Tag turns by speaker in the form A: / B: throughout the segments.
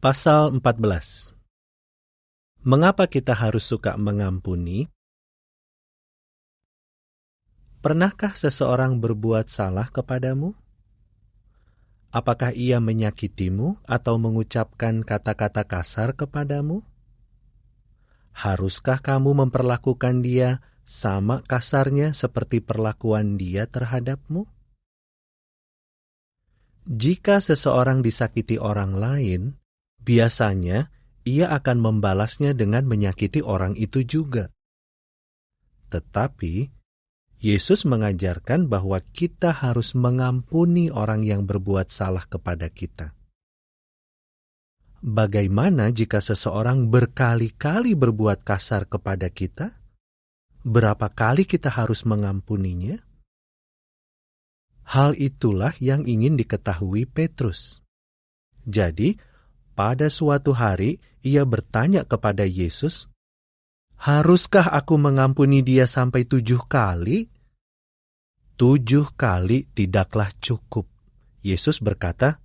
A: Pasal 14. Mengapa kita harus suka mengampuni? Pernahkah seseorang berbuat salah kepadamu? Apakah ia menyakitimu atau mengucapkan kata-kata kasar kepadamu? Haruskah kamu memperlakukan dia sama kasarnya seperti perlakuan dia terhadapmu? Jika seseorang disakiti orang lain, biasanya ia akan membalasnya dengan menyakiti orang itu juga. Tetapi, Yesus mengajarkan bahwa kita harus mengampuni orang yang berbuat salah kepada kita. Bagaimana jika seseorang berkali-kali berbuat kasar kepada kita? Berapa kali kita harus mengampuninya? Hal itulah yang ingin diketahui Petrus. Jadi, pada suatu hari ia bertanya kepada Yesus, "Haruskah aku mengampuni dia sampai 7 kali?" 7 kali tidaklah cukup. Yesus berkata,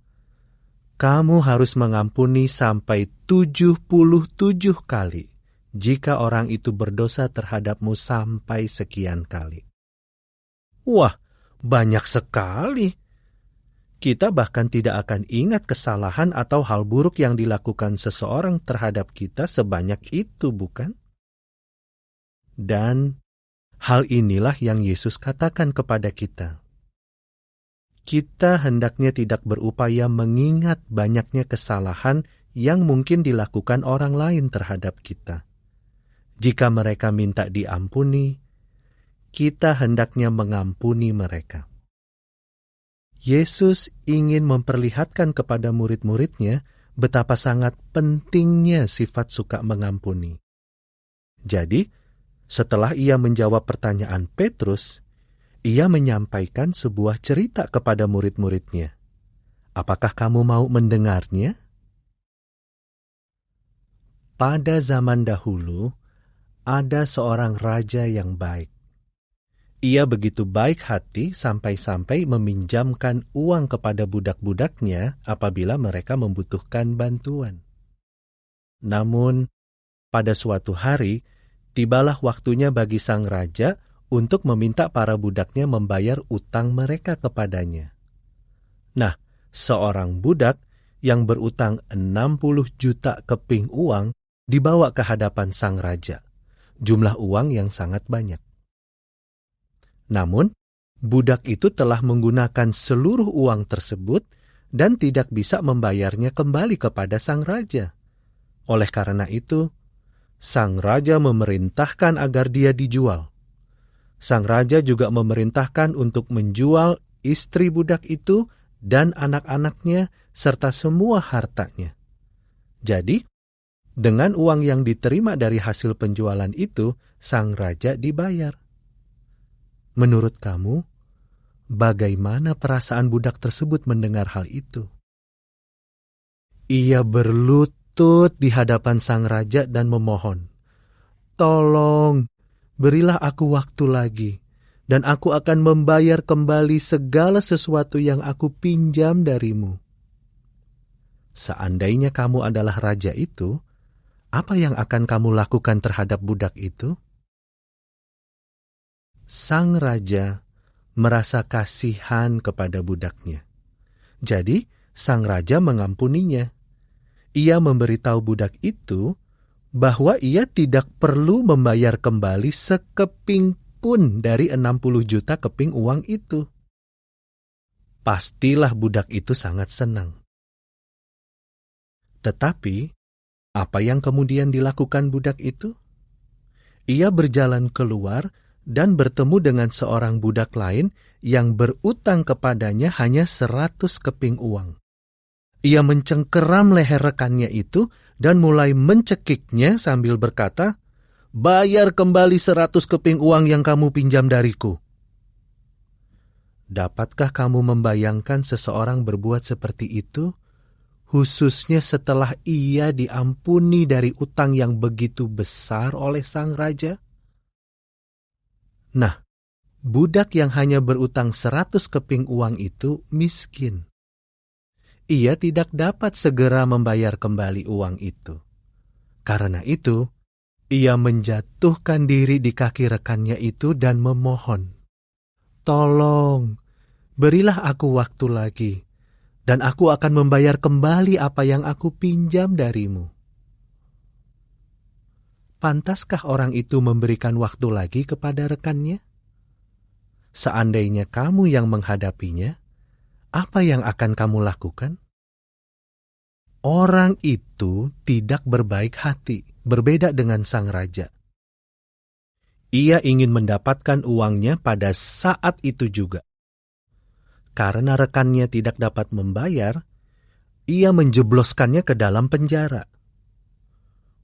A: "Kamu harus mengampuni sampai 77 kali jika orang itu berdosa terhadapmu sampai sekian kali." Wah, banyak sekali. Kita bahkan tidak akan ingat kesalahan atau hal buruk yang dilakukan seseorang terhadap kita sebanyak itu, bukan? Dan hal inilah yang Yesus katakan kepada kita. Kita hendaknya tidak berupaya mengingat banyaknya kesalahan yang mungkin dilakukan orang lain terhadap kita. Jika mereka minta diampuni, kita hendaknya mengampuni mereka. Yesus ingin memperlihatkan kepada murid-muridnya betapa sangat pentingnya sifat suka mengampuni. Jadi, setelah ia menjawab pertanyaan Petrus, ia menyampaikan sebuah cerita kepada murid-muridnya. Apakah kamu mau mendengarnya? Pada zaman dahulu, ada seorang raja yang baik. Ia begitu baik hati sampai-sampai meminjamkan uang kepada budak-budaknya apabila mereka membutuhkan bantuan. Namun, pada suatu hari, tibalah waktunya bagi sang raja untuk meminta para budaknya membayar utang mereka kepadanya. Nah, seorang budak yang berutang 60 juta keping uang dibawa ke hadapan sang raja. Jumlah uang yang sangat banyak. Namun, budak itu telah menggunakan seluruh uang tersebut dan tidak bisa membayarnya kembali kepada sang raja. Oleh karena itu, sang raja memerintahkan agar dia dijual. Sang raja juga memerintahkan untuk menjual istri budak itu dan anak-anaknya serta semua hartanya. Jadi, dengan uang yang diterima dari hasil penjualan itu, sang raja dibayar. Menurut kamu, bagaimana perasaan budak tersebut mendengar hal itu? Ia berlutut di hadapan sang raja dan memohon, "Tolong, berilah aku waktu lagi, dan aku akan membayar kembali segala sesuatu yang aku pinjam darimu." Seandainya kamu adalah raja itu, apa yang akan kamu lakukan terhadap budak itu? Sang raja merasa kasihan kepada budaknya. Jadi, sang raja mengampuninya. Ia memberitahu budak itu bahwa ia tidak perlu membayar kembali sekeping pun dari 60 juta keping uang itu. Pastilah budak itu sangat senang. Tetapi, apa yang kemudian dilakukan budak itu? Ia berjalan keluar dan bertemu dengan seorang budak lain yang berutang kepadanya hanya 100 keping uang. Ia mencengkeram leher rekannya itu dan mulai mencekiknya sambil berkata, "Bayar kembali 100 keping uang yang kamu pinjam dariku." Dapatkah kamu membayangkan seseorang berbuat seperti itu, khususnya setelah ia diampuni dari utang yang begitu besar oleh sang raja? Nah, budak yang hanya berutang 100 keping uang itu miskin. ia tidak dapat segera membayar kembali uang itu. Karena itu, ia menjatuhkan diri di kaki rekannya itu dan memohon, "Tolong, berilah aku waktu lagi, dan aku akan membayar kembali apa yang aku pinjam darimu." Pantaskah orang itu memberikan waktu lagi kepada rekannya? Seandainya kamu yang menghadapinya, apa yang akan kamu lakukan? Orang itu tidak berbaik hati, berbeda dengan sang raja. Ia ingin mendapatkan uangnya pada saat itu juga. Karena rekannya tidak dapat membayar, ia menjebloskannya ke dalam penjara.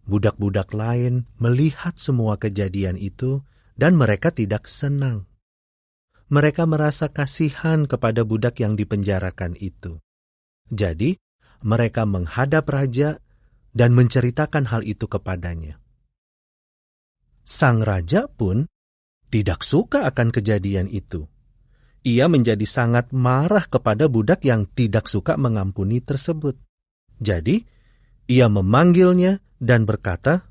A: Budak-budak lain melihat semua kejadian itu dan mereka tidak senang. Mereka merasa kasihan kepada budak yang dipenjarakan itu. Jadi, mereka menghadap raja dan menceritakan hal itu kepadanya. Sang raja pun tidak suka akan kejadian itu. Ia menjadi sangat marah kepada budak yang tidak suka mengampuni tersebut. Jadi, ia memanggilnya dan berkata,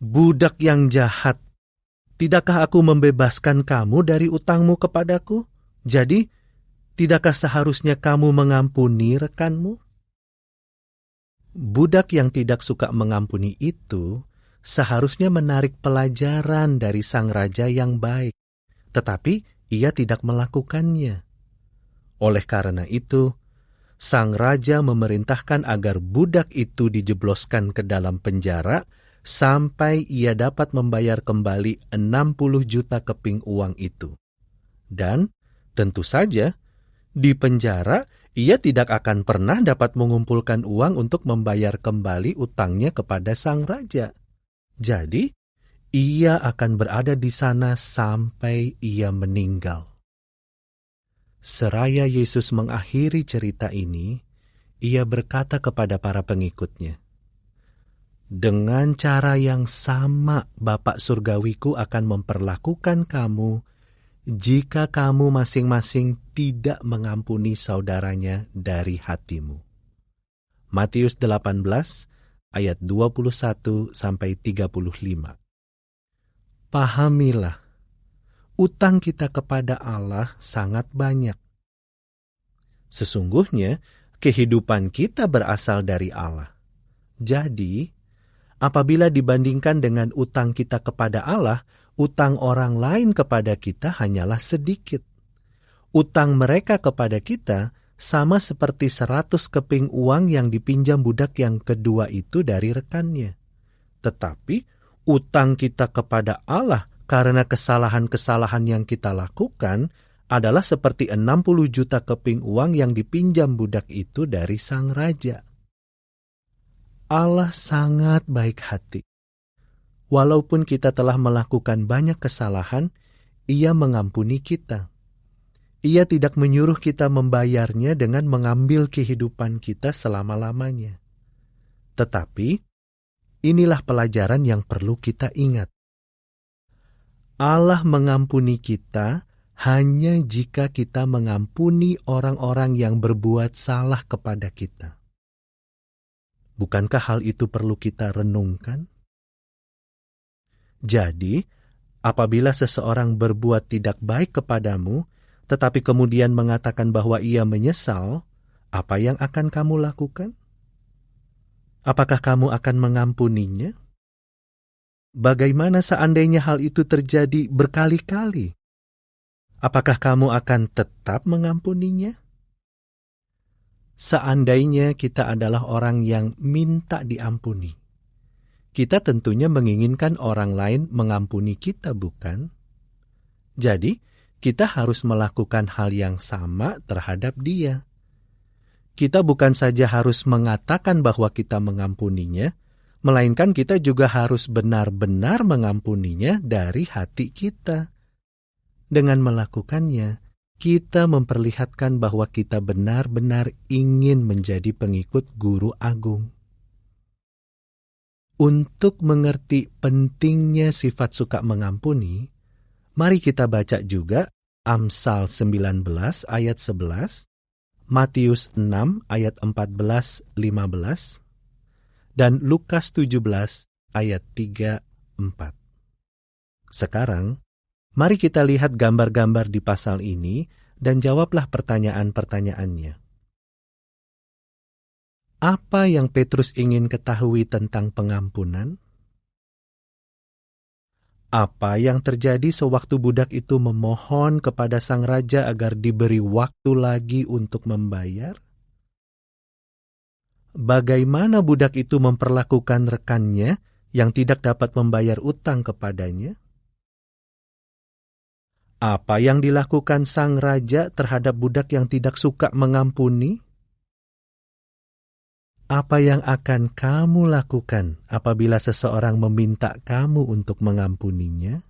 A: "Budak yang jahat, tidakkah aku membebaskan kamu dari utangmu kepadaku? Jadi, tidakkah seharusnya kamu mengampuni rekanmu?" Budak yang tidak suka mengampuni itu seharusnya menarik pelajaran dari sang raja yang baik, tetapi ia tidak melakukannya. Oleh karena itu, sang raja memerintahkan agar budak itu dijebloskan ke dalam penjara sampai ia dapat membayar kembali 60 juta keping uang itu. Dan tentu saja, di penjara ia tidak akan pernah dapat mengumpulkan uang untuk membayar kembali utangnya kepada sang raja. Jadi, ia akan berada di sana sampai ia meninggal. Seraya Yesus mengakhiri cerita ini, ia berkata kepada para pengikutnya, "Dengan cara yang sama Bapa Surgawiku akan memperlakukan kamu jika kamu masing-masing tidak mengampuni saudaranya dari hatimu." Matius 18 ayat 21-35. Pahamilah, utang kita kepada Allah sangat banyak. Sesungguhnya, kehidupan kita berasal dari Allah. Jadi, apabila dibandingkan dengan utang kita kepada Allah, utang orang lain kepada kita hanyalah sedikit. Utang mereka kepada kita sama seperti 100 keping uang yang dipinjam budak yang kedua itu dari rekannya. Tetapi, utang kita kepada Allah karena kesalahan-kesalahan yang kita lakukan adalah seperti 60 juta keping uang yang dipinjam budak itu dari sang raja. Allah sangat baik hati. Walaupun kita telah melakukan banyak kesalahan, Ia mengampuni kita. Ia tidak menyuruh kita membayarnya dengan mengambil kehidupan kita selama-lamanya. Tetapi, inilah pelajaran yang perlu kita ingat. Allah mengampuni kita hanya jika kita mengampuni orang-orang yang berbuat salah kepada kita. Bukankah hal itu perlu kita renungkan? Jadi, apabila seseorang berbuat tidak baik kepadamu, tetapi kemudian mengatakan bahwa ia menyesal, apa yang akan kamu lakukan? Apakah kamu akan mengampuninya? Bagaimana seandainya hal itu terjadi berkali-kali? Apakah kamu akan tetap mengampuninya? Seandainya kita adalah orang yang minta diampuni, kita tentunya menginginkan orang lain mengampuni kita, bukan? Jadi, kita harus melakukan hal yang sama terhadap dia. Kita bukan saja harus mengatakan bahwa kita mengampuninya, melainkan kita juga harus benar-benar mengampuninya dari hati kita. Dengan melakukannya, kita memperlihatkan bahwa kita benar-benar ingin menjadi pengikut Guru Agung. Untuk mengerti pentingnya sifat suka mengampuni, mari kita baca juga Amsal 19 ayat 11, Matius 6 ayat 14-15 dan Lukas 17 ayat 3-4. Sekarang, mari kita lihat gambar-gambar di pasal ini dan jawablah pertanyaan-pertanyaannya. Apa yang Petrus ingin ketahui tentang pengampunan? Apa yang terjadi sewaktu budak itu memohon kepada sang raja agar diberi waktu lagi untuk membayar? Bagaimana budak itu memperlakukan rekannya yang tidak dapat membayar utang kepadanya? Apa yang dilakukan sang raja terhadap budak yang tidak suka mengampuni? Apa yang akan kamu lakukan apabila seseorang meminta kamu untuk mengampuninya?